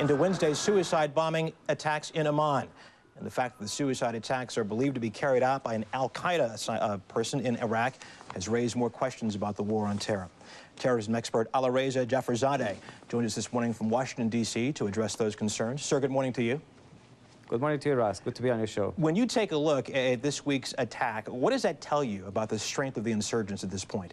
into Wednesday's suicide bombing attacks in Oman. And the fact that the suicide attacks are believed to be carried out by an Al-Qaeda person in Iraq has raised more questions about the war on terror. Terrorism expert Alireza Jafarzadeh joined us this morning from Washington, D.C. to address those concerns. Sir, good morning to you. Good morning to you, Russ. Good to be on your show. When you take a look at this week's attack, what does that tell you about the strength of the insurgents at this point?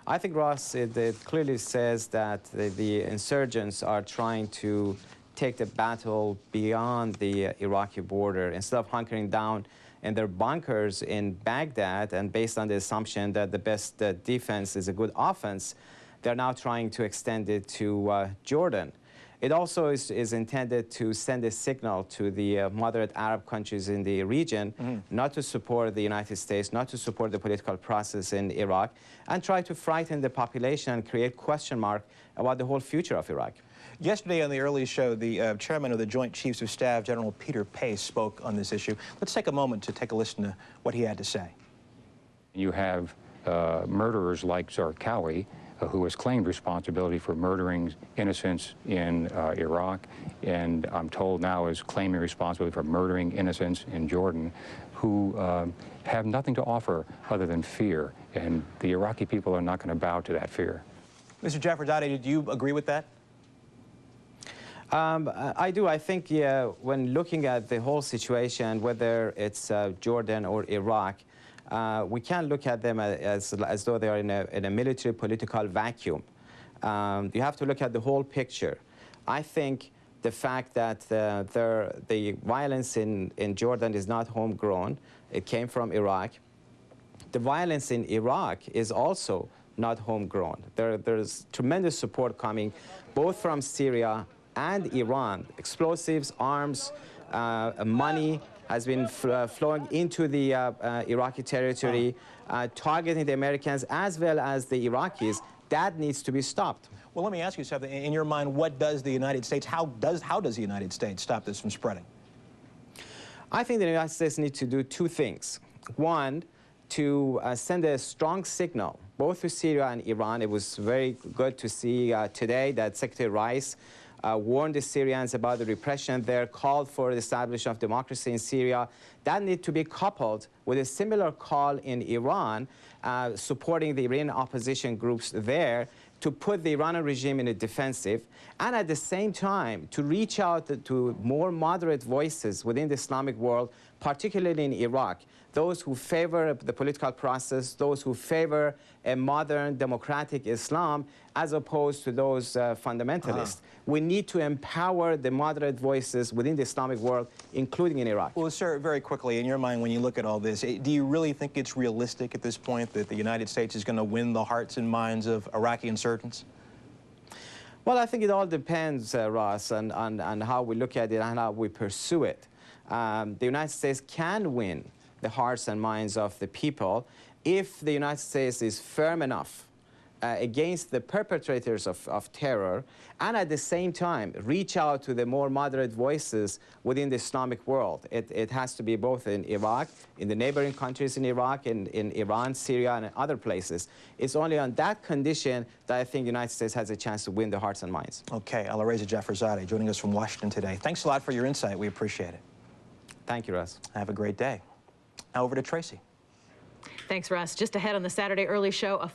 I think, Ross, it clearly says that the insurgents are trying to take the battle beyond the Iraqi border. Instead of hunkering down in their bunkers in Baghdad, and based on the assumption that the best defense is a good offense, they're now trying to extend it to Jordan. It also is intended to send a signal to the moderate Arab countries in the region not to support the United States, not to support the political process in Iraq, and try to frighten the population and create question mark about the whole future of Iraq. Yesterday on the Early Show, the chairman of the Joint Chiefs of Staff, General Peter Pace, spoke on this issue. Let's take a moment to take a listen to what he had to say. You have murderers like Zarqawi, who has claimed responsibility for murdering innocents in Iraq, and I'm told now is claiming responsibility for murdering innocents in Jordan, who have nothing to offer other than fear, and the Iraqi people are not going to bow to that fear. Mr. Jafarzadeh, do you agree with that? I do. I think, when looking at the whole situation, whether it's Jordan or Iraq, we can't look at them as though they are in a military political vacuum. You have to look at the whole picture. I think the fact that the violence in Jordan is not homegrown, it came from Iraq. The violence in Iraq is also not homegrown. There's tremendous support coming both from Syria and Iran. Explosives, arms, money has been flowing into the Iraqi territory, targeting the Americans as well as the Iraqis. That needs to be stopped. Well, let me ask you something. In your mind, what does the United States, how does the United States stop this from spreading? I think the United States needs to do two things. One, to send a strong signal, both to Syria and Iran. It was very good to see today that Secretary Rice warned the Syrians about the repression there, called for the establishment of democracy in Syria. That needs to be coupled with a similar call in Iran, supporting the Iranian opposition groups there to put the Iranian regime in a defensive, and at the same time to reach out to more moderate voices within the Islamic world, particularly in Iraq, those who favor the political process, those who favor a modern democratic Islam, as opposed to those fundamentalists. We need to empower the moderate voices within the Islamic world, including in Iraq. Well, sir, very quickly, in your mind, when you look at all this, do you really think it's realistic at this point that the United States is going to win the hearts and minds of Iraqi insurgents? Well, I think it all depends, Ross, on how we look at it and how we pursue it. The United States can win the hearts and minds of the people if the United States is firm enough against the perpetrators of terror, and at the same time reach out to the more moderate voices within the Islamic world. It has to be both in Iraq, in the neighboring countries in Iraq, in Iran, Syria, and other places. It's only on that condition that I think the United States has a chance to win the hearts and minds. Okay, Alireza Jafarzadeh joining us from Washington today. Thanks a lot for your insight. We appreciate it. Thank you, Russ. Have a great day. Now over to Tracy. Thanks, Russ. Just ahead on the Saturday Early Show, a